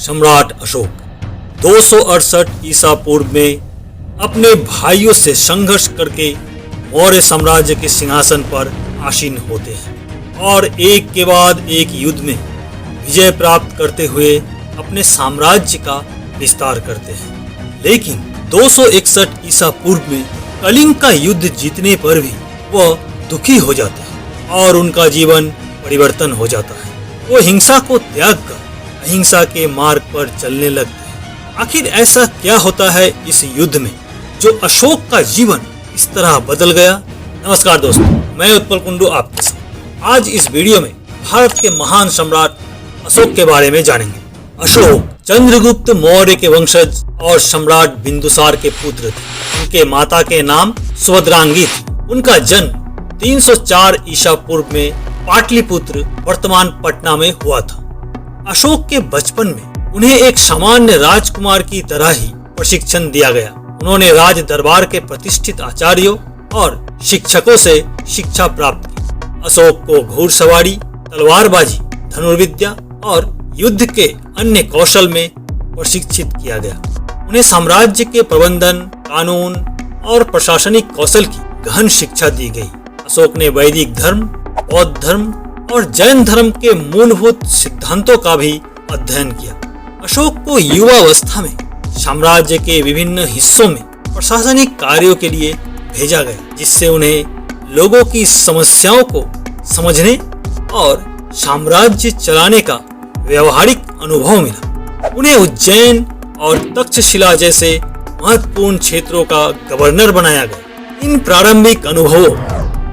सम्राट अशोक 268 ईसा पूर्व में अपने भाइयों से संघर्ष करके मौर्य साम्राज्य के सिंहासन पर आसीन होते हैं और एक के बाद एक युद्ध में विजय प्राप्त करते हुए अपने साम्राज्य का विस्तार करते हैं। लेकिन 261 ईसा पूर्व में कलिंग का युद्ध जीतने पर भी वह दुखी हो जाते हैं और उनका जीवन परिवर्तन हो जाता है। वो हिंसा को त्याग कर अहिंसा के मार्ग पर चलने लगते हैं। आखिर ऐसा क्या होता है इस युद्ध में जो अशोक का जीवन इस तरह बदल गया? नमस्कार दोस्तों, मैं उत्पल कुंडू आपके साथ। आज इस वीडियो में भारत के महान सम्राट अशोक के बारे में जानेंगे। अशोक चंद्रगुप्त मौर्य के वंशज और सम्राट बिंदुसार के पुत्र थे। उनके माता के नाम सुभद्रांगी थी। उनका जन्म 304 ईसा पूर्व में पाटलिपुत्र वर्तमान पटना में हुआ था। अशोक के बचपन में उन्हें एक सामान्य राजकुमार की तरह ही प्रशिक्षण दिया गया। उन्होंने राज दरबार के प्रतिष्ठित आचार्यों और शिक्षकों से शिक्षा प्राप्त की। अशोक को घुड़सवारी, तलवारबाजी, धनुर्विद्या और युद्ध के अन्य कौशल में प्रशिक्षित किया गया। उन्हें साम्राज्य के प्रबंधन, कानून और प्रशासनिक कौशल की गहन शिक्षा दी गई। अशोक ने वैदिक धर्म, बौद्ध धर्म और जैन धर्म के मूलभूत सिद्धांतों का भी अध्ययन किया। अशोक को युवावस्था में साम्राज्य के विभिन्न हिस्सों में प्रशासनिक कार्यों के लिए भेजा गया, जिससे उन्हें लोगों की समस्याओं को समझने और साम्राज्य चलाने का व्यवहारिक अनुभव मिला। उन्हें उज्जैन और तक्षशिला जैसे महत्वपूर्ण क्षेत्रों का गवर्नर बनाया गया। इन प्रारंभिक अनुभवों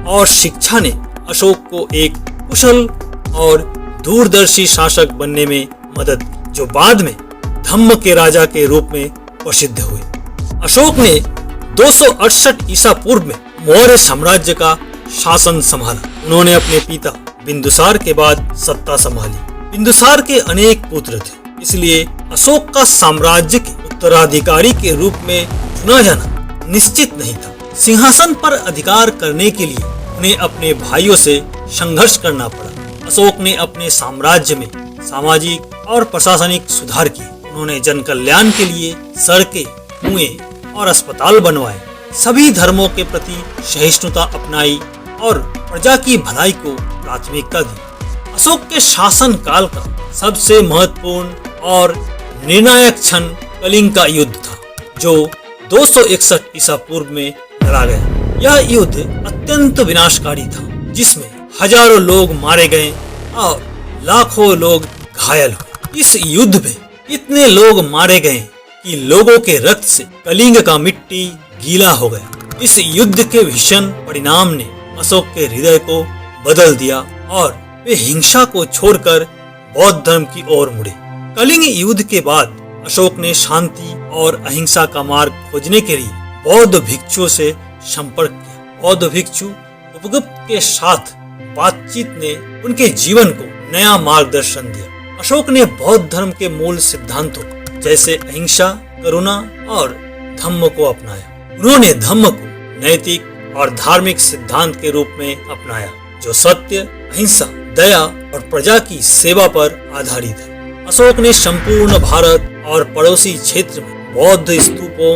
और शिक्षा ने अशोक को एक कुशल और दूरदर्शी शासक बनने में मदद की, जो बाद में धम्म के राजा के रूप में प्रसिद्ध हुए। अशोक ने 268 ईसा पूर्व में मौर्य साम्राज्य का शासन संभाला। उन्होंने अपने पिता बिंदुसार के बाद सत्ता संभाली। बिंदुसार के अनेक पुत्र थे, इसलिए अशोक का साम्राज्य के उत्तराधिकारी के रूप में चुना जाना निश्चित नहीं था। सिंहासन पर अधिकार करने के लिए उन्हें अपने भाइयों से संघर्ष करना पड़ा। अशोक ने अपने साम्राज्य में सामाजिक और प्रशासनिक सुधार किए। उन्होंने जन कल्याण के लिए सड़कें, कुएं और अस्पताल बनवाए। सभी धर्मों के प्रति सहिष्णुता अपनाई और प्रजा की भलाई को प्राथमिकता दी। अशोक के शासन काल का सबसे महत्वपूर्ण और निर्णायक क्षण कलिंग का युद्ध था, जो 261 ईसा पूर्व में लड़ा गया। यह युद्ध अत्यंत विनाशकारी था, जिसमें हजारों लोग मारे गए और लाखों लोग घायल हुए। इस युद्ध में इतने लोग मारे गए कि लोगों के रक्त से कलिंग का मिट्टी गीला हो गया। इस युद्ध के भीषण परिणाम ने अशोक के हृदय को बदल दिया और वे हिंसा को छोड़कर बौद्ध धर्म की ओर मुड़े। कलिंग युद्ध के बाद अशोक ने शांति और अहिंसा का मार्ग खोजने के लिए बौद्ध भिक्षुओं से संपर्क किया। बौद्ध भिक्षु उपगुप्त के साथ बातचीत ने उनके जीवन को नया मार्गदर्शन दिया। अशोक ने बौद्ध धर्म के मूल सिद्धांतों जैसे अहिंसा, करुणा और धम्म को अपनाया। उन्होंने धम्म को नैतिक और धार्मिक सिद्धांत के रूप में अपनाया, जो सत्य, अहिंसा, दया और प्रजा की सेवा पर आधारित है। अशोक ने संपूर्ण भारत और पड़ोसी क्षेत्र में बौद्ध स्तूपों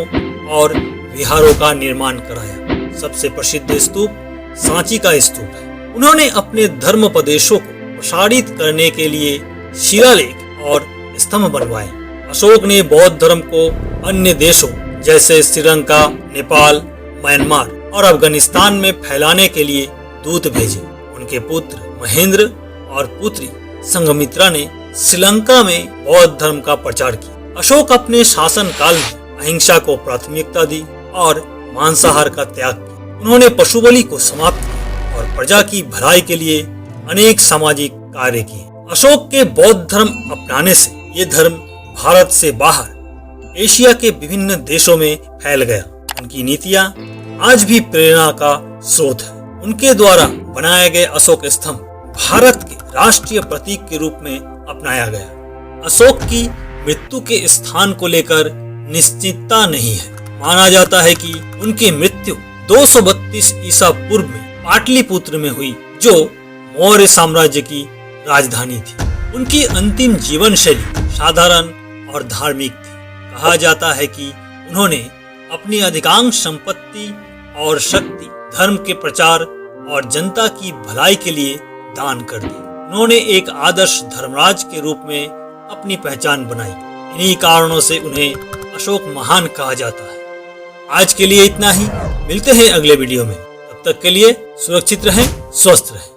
और विहारों का निर्माण कराया। सबसे प्रसिद्ध स्तूप सांची का स्तूप है। उन्होंने अपने धर्मोपदेशों को प्रसारित करने के लिए शिलालेख और स्तंभ बनवाए। अशोक ने बौद्ध धर्म को अन्य देशों जैसे श्रीलंका, नेपाल, म्यांमार और अफगानिस्तान में फैलाने के लिए दूत भेजे। उनके पुत्र महेंद्र और पुत्री संघमित्रा ने श्रीलंका में बौद्ध धर्म का प्रचार किया। अशोक अपने शासन काल में अहिंसा को प्राथमिकता दी और मांसाहार का त्याग किया। उन्होंने पशु बलि को समाप्त किया और प्रजा की भलाई के लिए अनेक सामाजिक कार्य किए। अशोक के बौद्ध धर्म अपनाने से ये धर्म भारत से बाहर एशिया के विभिन्न देशों में फैल गया। उनकी नीतियां आज भी प्रेरणा का स्रोत है। उनके द्वारा बनाए गए अशोक स्तंभ भारत के राष्ट्रीय प्रतीक के रूप में अपनाया गया। अशोक की मृत्यु के स्थान को लेकर निश्चितता नहीं है। माना जाता है कि उनकी मृत्यु 232 ईसा पूर्व में पाटलिपुत्र में हुई, जो मौर्य साम्राज्य की राजधानी थी। उनकी अंतिम जीवन शैली साधारण और धार्मिक थे। कहा जाता है कि उन्होंने अपनी अधिकांश संपत्ति और शक्ति धर्म के प्रचार और जनता की भलाई के लिए दान कर दी। उन्होंने एक आदर्श धर्मराज के रूप में अपनी पहचान बनाई। इन्हीं कारणों से उन्हें अशोक महान कहा जाता है। आज के लिए इतना ही। मिलते हैं अगले वीडियो में। तब तक के लिए सुरक्षित रहें, स्वस्थ रहें।